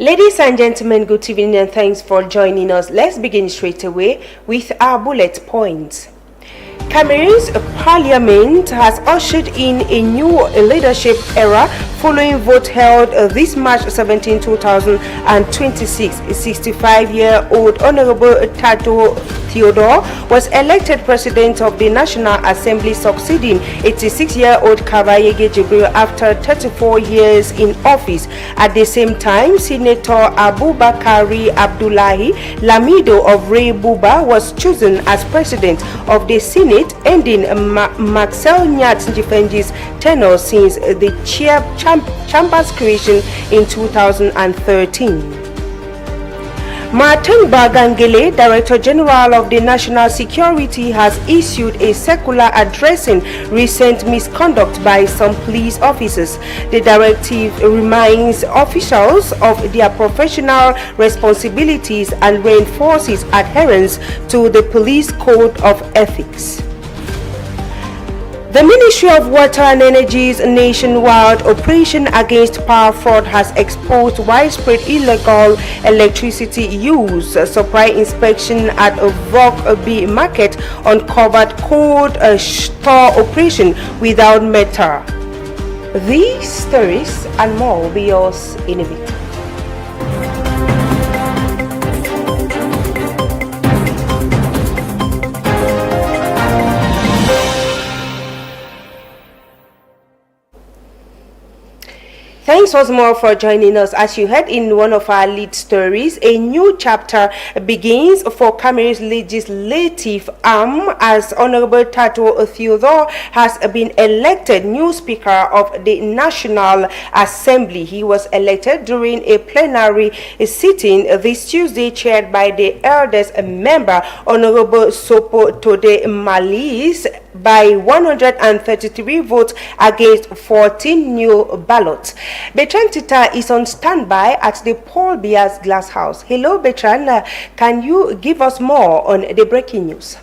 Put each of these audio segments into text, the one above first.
Ladies and gentlemen, good evening and thanks for joining us. Let's begin straight away with our bullet points. Cameroon's parliament has ushered in a new leadership era following vote held this March 17, 2026. A 65-year-old Honorable Tato Theodore was elected president of the National Assembly, succeeding 86-year-old Kabayege Jibril after 34 years in office. At the same time, Senator Abubakari Abdullahi Lamido of Ray Buba was chosen as president of the Senate, ending Maxel Nyat Njifenji's tenure since the chamber's creation in 2013. Martin Bagangele, Director General of the National Security, has issued a circular addressing recent misconduct by some police officers. The directive reminds officials of their professional responsibilities and reinforces adherence to the Police Code of Ethics. The Ministry of Water and Energy's nationwide operation against power fraud has exposed widespread illegal electricity use. Supply inspection at a Vogue B market uncovered cold store operation without meter. These stories and more will be yours in a bit. Thanks once more for joining us. As you heard in one of our lead stories, a new chapter begins for Cameroon's legislative arm as Honorable Tato Theodore has been elected new Speaker of the National Assembly. He was elected during a plenary sitting this Tuesday chaired by the eldest member, Honorable Sopo Tode Malis, by 133 votes against 14 new ballots. Bertrand Tita is on standby at the Paul Biya's Glass House. Hello, Bertrand. Can you give us more on the breaking news?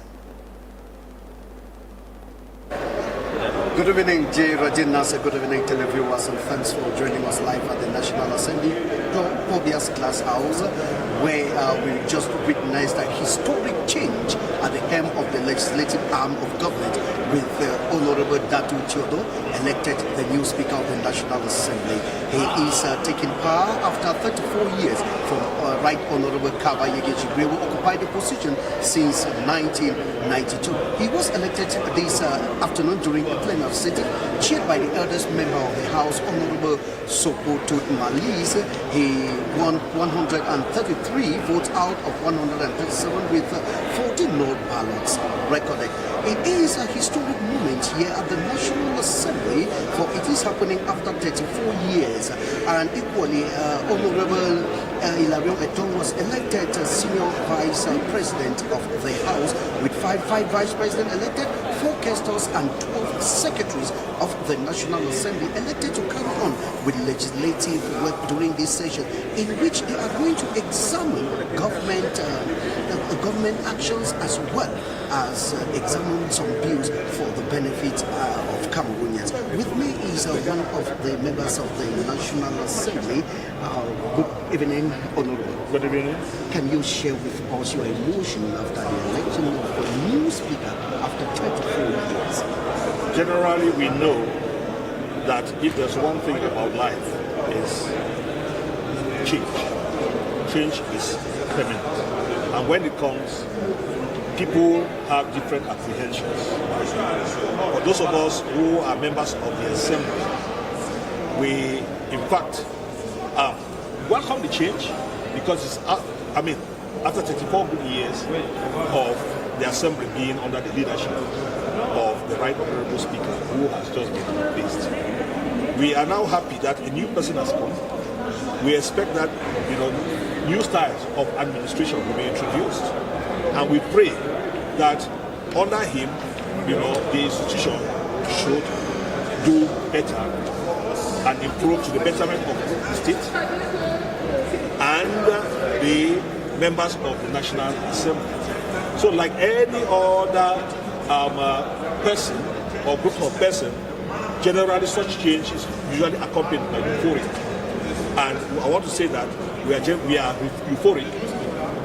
Good evening, Jay Rajin Nasser. Good evening, televiewers, and thanks for joining us live at the National Assembly, Paul Biya's Glass House, where we just witnessed a historic change at the helm of the legislative arm of government, with Honorable Datu Theodore elected the new Speaker of the National Assembly. He is taking power after 34 years from Right Honorable Kabayege Jibril, who occupied the position since 1992. He was elected this afternoon during a plenary sitting chaired by the eldest member of the House, Honorable Sopo Tode Malis. He won 133 votes out of 137 with 14 no ballots recorded. It is a historic moment here at the National Assembly, for it is happening after 34 years. And equally, Honorable Ilarion Etong was elected Senior Vice President of the House, with five Vice Presidents elected, 4 quaestors and 12 secretaries of the National Assembly elected to carry on with legislative work during this session, in which they are going to examine government actions as well as examine some bills for the benefit of Cameroonians. With me is one of the members of the National Assembly. Good evening, Honorable. Good evening. Can you share with us your emotion after the election of a new Speaker after 34 years? Generally, we know that if there's one thing about life is change. Change is permanent. And when it comes, people have different apprehensions. For those of us who are members of the Assembly, we, in fact, welcome the change, because it's, after 34 good years of the Assembly being under the leadership of the Right Honorable Speaker, who has just been replaced, we are now happy that a new person has come. We expect that, new styles of administration will be introduced, and we pray that under him, the institution should do better and improve to the betterment of the state and the members of the National Assembly. So, like any other person or group of persons, generally such change is usually accompanied by euphoria. And I want to say that we are euphoric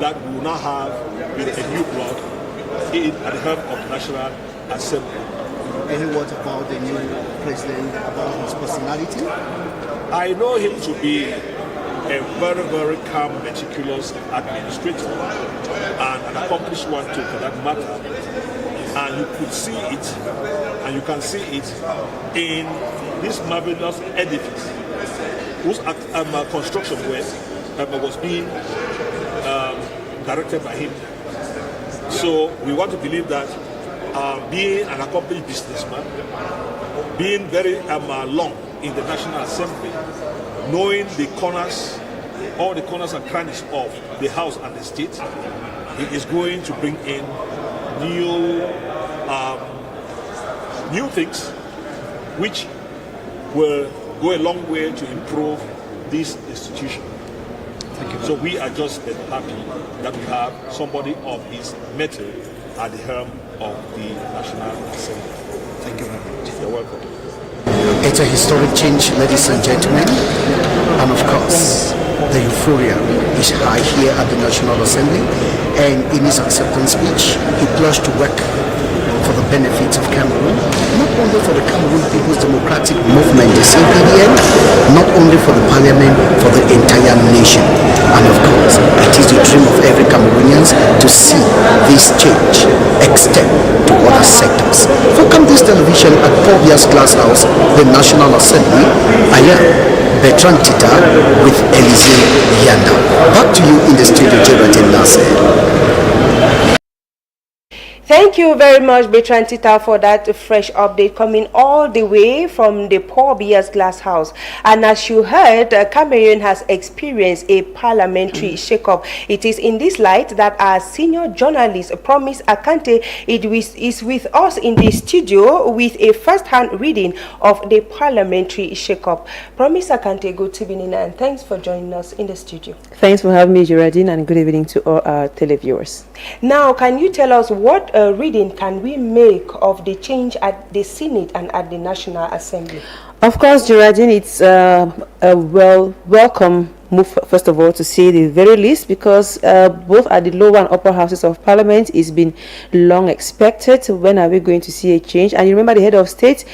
that we will now have a new blood at the helm of the National Assembly. Any words about the new president, about his personality? I know him to be a very, very calm, meticulous administrator, and an accomplished one too, for that matter. And you could see it, and you can see it in this marvelous edifice, whose construction was being directed by him. So we want to believe that being an accomplished businessman, being very long in the National Assembly, knowing the corners, all the corners and crannies of the House and the State, he is going to bring in new things which will go a long way to improve this institution. So we are just happy that we have somebody of his mettle at the helm of the National Assembly. Thank you very much. You're welcome. It's a historic change, ladies and gentlemen, and of course, the euphoria is high here at the National Assembly, and in his acceptance speech, he pledged to work for the benefits of Cameroon, not only for the Cameroon People's Democratic Movement, the CPDM, not only for the parliament, for the entire nation. And of course, it is the dream of every Cameroonian to see this change extend to other sectors. For Camdis Television at Paul Biya's Glass House, the National Assembly, I am Bertrand Tita with Elise Yanda. Back to you in the studio, Jerajin Nasser. Thank you very much, Bertrand Tita, for that fresh update coming all the way from the Paul Biya's Glass House. And as you heard, Cameroon has experienced a parliamentary shake-up. It is in this light that our senior journalist, Promise Akante, is with us in the studio with a first-hand reading of the parliamentary shake-up. Promise Akante, good evening, and thanks for joining us in the studio. Thanks for having me, Geraldine, and good evening to all our televiewers. Now, can you tell us what reading can we make of the change at the Senate and at the National Assembly? Of course, Geraldine, it's a welcome move, first of all, to say the very least, because both at the lower and upper houses of parliament, it's been long expected. When are we going to see a change? And you remember the head of state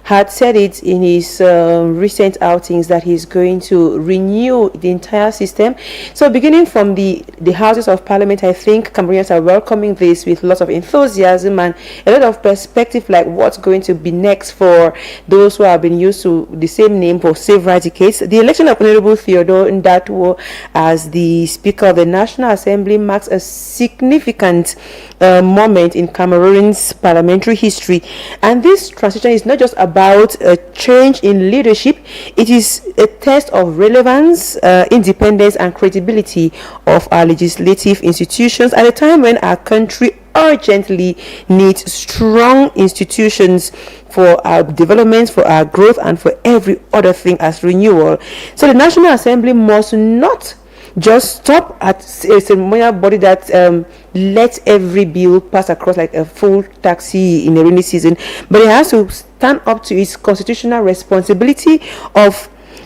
had said it in his recent outings that he's going to renew the entire system. So beginning from the houses of parliament, I think Cameroonians are welcoming this with lots of enthusiasm and a lot of perspective, like what's going to be next for those who have been used to the same name for several decades. The election of Honorable Theodore Ndatwo as the Speaker of the National Assembly marks a significant moment in Cameroon's parliamentary history. And this transition is not just about a change in leadership, it is a test of relevance, independence and credibility of our legislative institutions at a time when our country urgently needs strong institutions for our development, for our growth, and for every other thing as renewal. So the National Assembly must not just stop at a ceremonial body that lets every bill pass across like a full taxi in a rainy season, but it has to stand up to its constitutional responsibility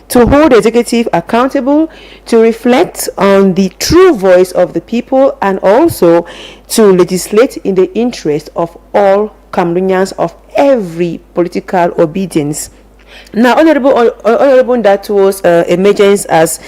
to hold the executive accountable, to reflect on the true voice of the people, and also to legislate in the interest of all Cameroonians of every political obedience. Now, Honorable Ndatwo's emergence as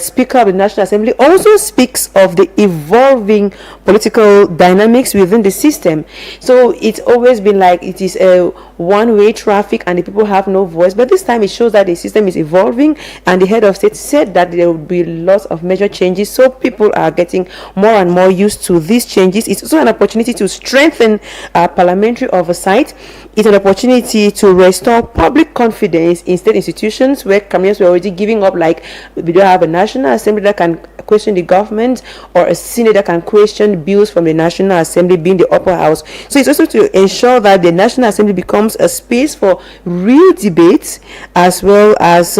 Speaker of the National Assembly also speaks of the evolving political dynamics within the system. So it's always been like it is a one-way traffic and the people have no voice. But this time it shows that the system is evolving, and the head of state said that there will be lots of major changes. So people are getting more and more used to these changes. It's also an opportunity to strengthen parliamentary oversight. It's an opportunity to restore public confidence in state institutions where Cameroonians were already giving up, like we don't have a National Assembly that can question the government or a Senate that can question bills from the National Assembly being the upper house. So it's also to ensure that the National Assembly becomes a space for real debates, as well as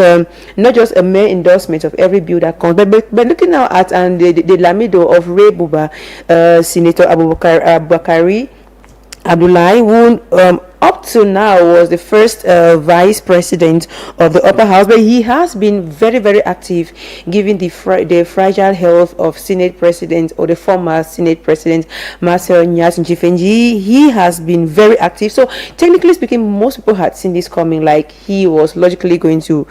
not just a mere endorsement of every bill that comes. But looking now at the Lamido of Ray Buba, Senator Abubakari Abdullahi, who opt to now was the first vice president of the upper house, but he has been very, very active given the fragile health of Senate President, or the former Senate President, Marcel Nyas Njifenji. He has been very active. So technically speaking, most people had seen this coming, like he was logically going to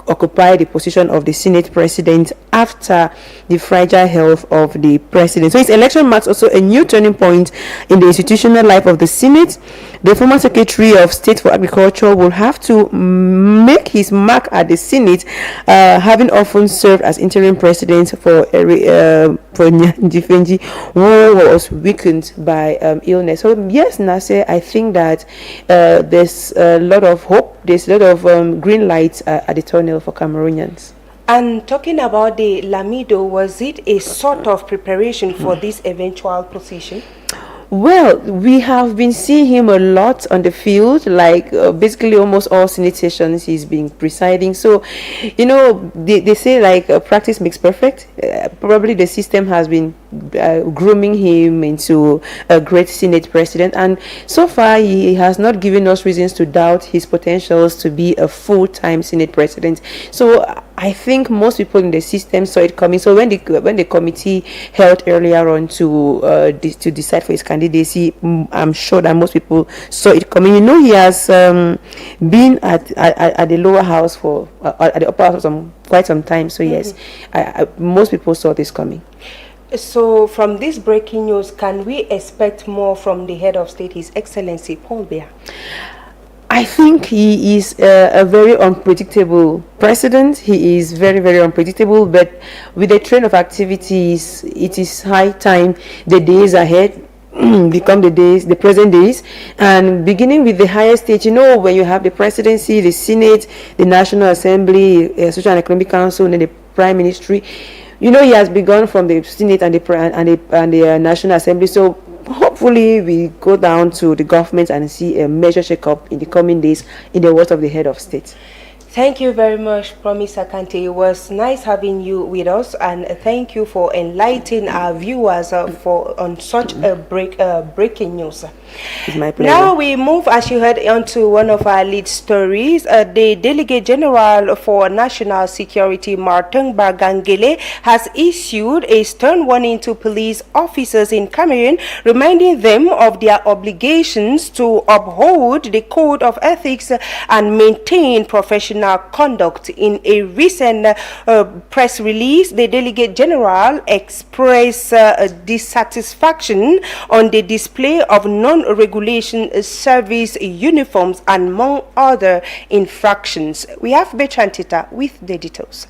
occupy the position of the Senate President after the fragile health of the president. So his election marks also a new turning point in the institutional life of the Senate. The former Secretary of State for Agriculture will have to make his mark at the Senate, having often served as interim president for Njifenji, who was weakened by illness. So yes, Nasser, I think that there's a lot of hope, there's a lot of green lights at the tunnel for Cameroonians. And talking about the Lamido, was it a sort of preparation for this eventual position? Well, we have been seeing him a lot on the field, like basically almost all Senate sessions he's been presiding. So, you know, they say like practice makes perfect. Probably the system has been grooming him into a great Senate president, and so far he has not given us reasons to doubt his potentials to be a full-time Senate president. So I think most people in the system saw it coming. So when the committee held earlier on to decide for his candidacy, I'm sure that most people saw it coming. You know, he has been at the lower house at the upper house for quite some time. So yes, most people saw this coming. So from this breaking news, can we expect more from the head of state, His Excellency Paul Biya? I think he is a very unpredictable president. He is very, very unpredictable, but with the trend of activities, it is high time the days ahead become the present days, and beginning with the highest stage. You know, when you have the presidency, the Senate, the National Assembly, Social and Economic Council, and then the Prime Ministry. You know, he has begun from the Senate and the National Assembly. So hopefully we go down to the government and see a major shake-up in the coming days, in the words of the head of state. Thank you very much, Promise Akante. It was nice having you with us, and thank you for enlightening our viewers on such a breaking news. It's my pleasure. Now we move, as you heard, onto one of our lead stories. The Delegate General for National Security, Martin Bargangele, has issued a stern warning to police officers in Cameroon, reminding them of their obligations to uphold the code of ethics and maintain professional conduct. In a recent press release, the Delegate General expressed dissatisfaction on the display of non-regulation service uniforms and among other infractions. We have Bertrand Tita with the details.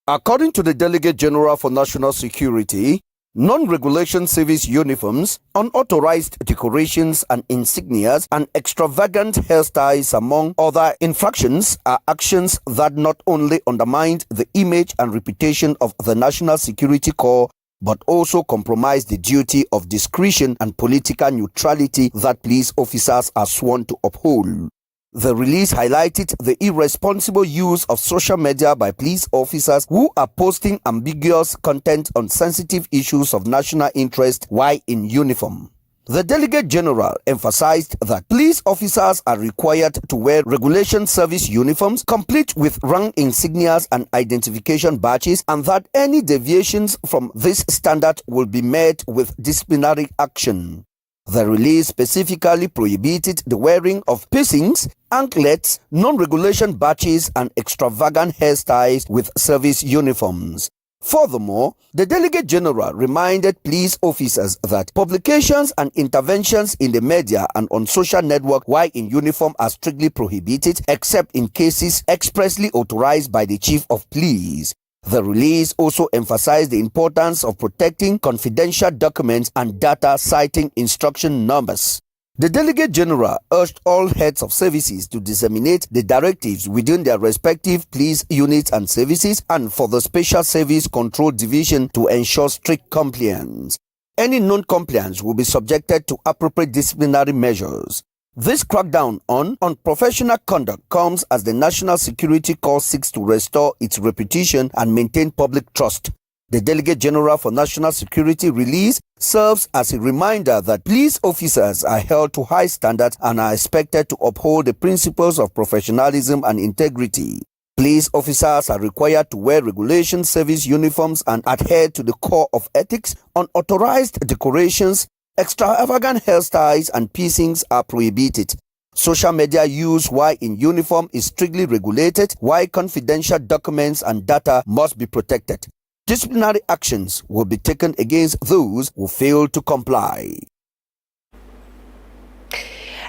According to the Delegate General for National Security, non-regulation service uniforms, unauthorized decorations and insignias, and extravagant hairstyles, among other infractions, are actions that not only undermine the image and reputation of the National Security Corps, but also compromise the duty of discretion and political neutrality that police officers are sworn to uphold. The release highlighted the irresponsible use of social media by police officers who are posting ambiguous content on sensitive issues of national interest while in uniform. The Delegate General emphasized that police officers are required to wear regulation service uniforms complete with rank insignias and identification badges, and that any deviations from this standard will be met with disciplinary action. The release specifically prohibited the wearing of piercings, anklets, non-regulation badges, and extravagant hairstyles with service uniforms. Furthermore, the Delegate General reminded police officers that publications and interventions in the media and on social network while in uniform are strictly prohibited except in cases expressly authorized by the Chief of Police. The release also emphasized the importance of protecting confidential documents and data, citing instruction numbers. The Delegate General urged all heads of services to disseminate the directives within their respective police units and services, and for the Special Service Control Division to ensure strict compliance. Any non-compliance will be subjected to appropriate disciplinary measures. This crackdown on unprofessional conduct comes as the National Security Corps seeks to restore its reputation and maintain public trust. The Delegate General for National Security release serves as a reminder that police officers are held to high standards and are expected to uphold the principles of professionalism and integrity. Police officers are required to wear regulation service uniforms and adhere to the core of ethics. Unauthorized decorations, extravagant hairstyles and piercings are prohibited. Social media use while in uniform is strictly regulated, while confidential documents and data must be protected. Disciplinary actions will be taken against those who fail to comply.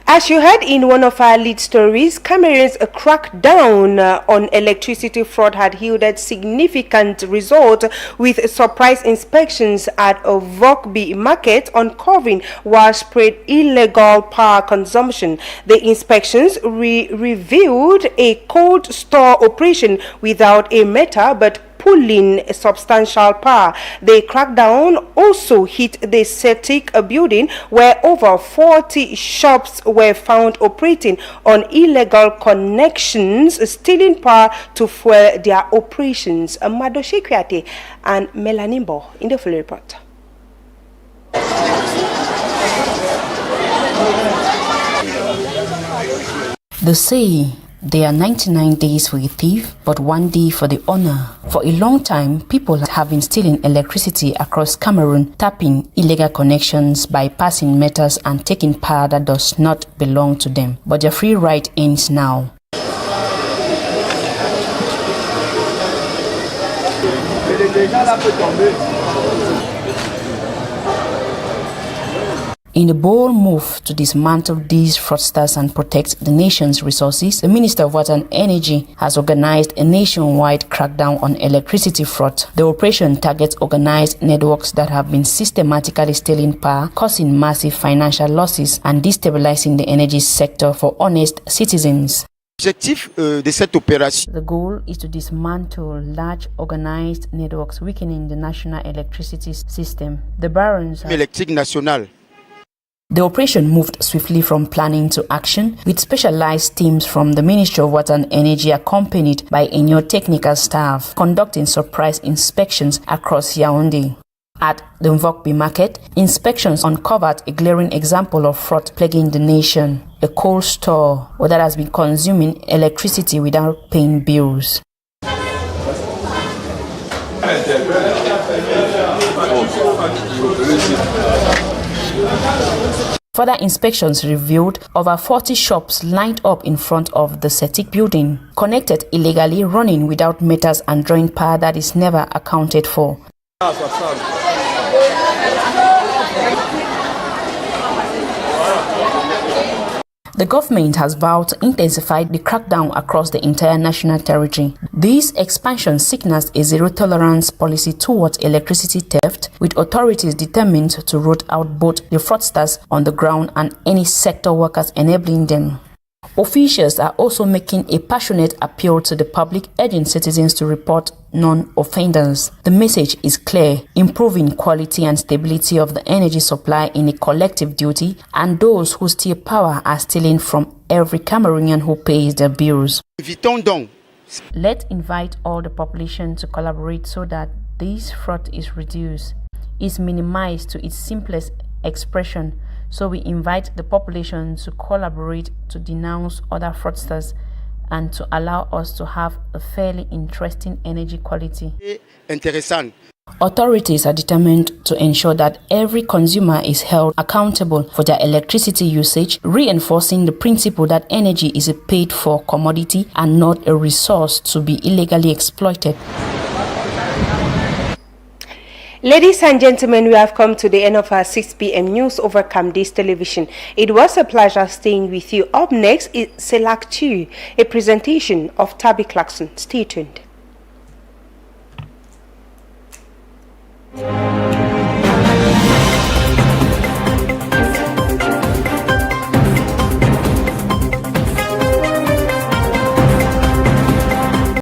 As you heard in one of our lead stories, Cameroon's crackdown on electricity fraud had yielded significant results, with surprise inspections at a Vokby market uncovering widespread illegal power consumption. The inspections revealed a cold store operation without a meter but pulling substantial power. The crackdown also hit the Cetic building, where over 40 shops were found operating on illegal connections, stealing power to fuel their operations. Madoshe Kwiate and Melanimbo in the full report. They say there are 99 days for a thief, but 1 day for the owner. For a long time, people have been stealing electricity across Cameroon, tapping illegal connections, bypassing meters and taking power that does not belong to them. But their free ride ends now. In a bold move to dismantle these fraudsters and protect the nation's resources, the Minister of Water and Energy has organized a nationwide crackdown on electricity fraud. The operation targets organized networks that have been systematically stealing power, causing massive financial losses and destabilizing the energy sector for honest citizens. The goal is to dismantle large organized networks weakening the national electricity system. The barons The operation moved swiftly from planning to action, with specialized teams from the Ministry of Water and Energy accompanied by a new technical staff conducting surprise inspections across Yaoundé. At the Vokby market, inspections uncovered a glaring example of fraud plaguing the nation: a cold store that has been consuming electricity without paying bills. Further inspections revealed over 40 shops lined up in front of the Cetic building, connected illegally, running without meters and drawing power that is never accounted for. The government has vowed to intensify the crackdown across the entire national territory. This expansion signals a zero-tolerance policy towards electricity theft, with authorities determined to root out both the fraudsters on the ground and any sector workers enabling them. Officials are also making a passionate appeal to the public, urging citizens to report non-offenders. The message is clear: improving quality and stability of the energy supply in a collective duty, and those who steal power are stealing from every Cameroonian who pays their bills. Let's invite all the population to collaborate so that this fraud is reduced, is minimized to its simplest expression. So we invite the population to collaborate to denounce other fraudsters and to allow us to have a fairly interesting energy quality. Authorities are determined to ensure that every consumer is held accountable for their electricity usage, reinforcing the principle that energy is a paid-for commodity and not a resource to be illegally exploited. Ladies and gentlemen, we have come to the end of our 6 p.m. news over Camdays Television. It was a pleasure staying with you. Up next is Select 2, a presentation of Tabby Clarkson. Stay tuned.